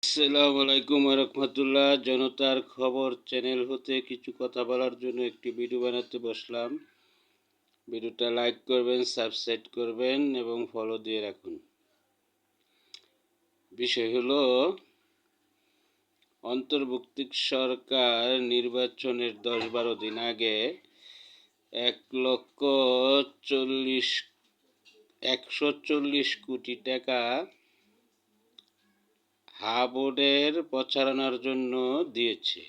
আসসালামু আলাইকুম রহমতুল্লাহ। জনতার খবর চ্যানেল হতে কিছু কথা বলার জন্য একটি ভিডিও বানাতে বসলাম। ভিডিওটা লাইক করবেন, সাবস্ক্রাইব করবেন এবং ফলো দিয়ে রাখুন। বিষয় হলো, অন্তর্বর্তী সরকার নির্বাচনের ১০-১২ দিন আগে ১,১৪০ কোটি টাকা হাবোর্ডের প্রচারণার জন্য দিয়েছে।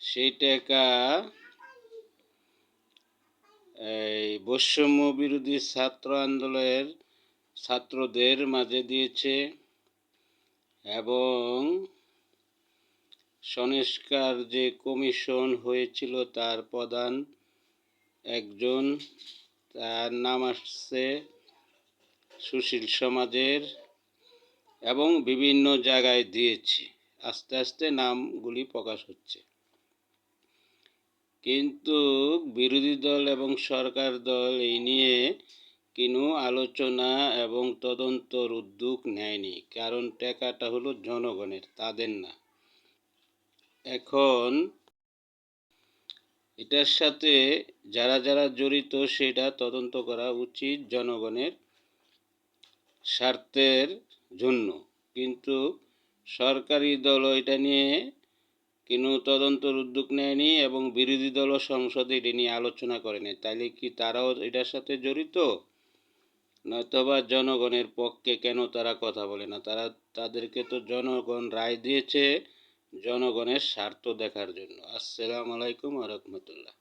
সেই টাকা বৈষম্য বিরোধী ছাত্র আন্দোলনের ছাত্রদের মাঝে দিয়েছে এবং সংস্কার যে কমিশন হয়েছিল তার প্রধান একজন, তার নাম আসছে সুশীল সমাজের, এবং বিভিন্ন জায়গায় দিয়েছে। আস্তে আস্তে নামগুলি প্রকাশ হচ্ছে, কিন্তু বিরোধী দল এবং সরকার দল এই নিয়ে কোনো আলোচনা এবং তদন্তর উদ্যোগ নেয়নি, কারণ টাকাটা হলো জনগণের, তাদের না। এখন এটার সাথে যারা যারা জড়িত সেটা তদন্ত করা উচিত জনগণের স্বার্থের জন্য, কিন্তু সরকারি দলও এটা নিয়ে কোনো তদন্তর উদ্যোগ নেয়নি এবং বিরোধী দলও সংসদে এটা নিয়ে আলোচনা করেনি। তাইলে কি তারাও এটার সাথে জড়িত? নয়তোবা জনগণের পক্ষে কেন তারা কথা বলে না? তাদেরকে তো জনগণ রায় দিয়েছে জনগণের স্বার্থ দেখার জন্য। আসসালামু আলাইকুম ওয়া রাহমাতুল্লাহ।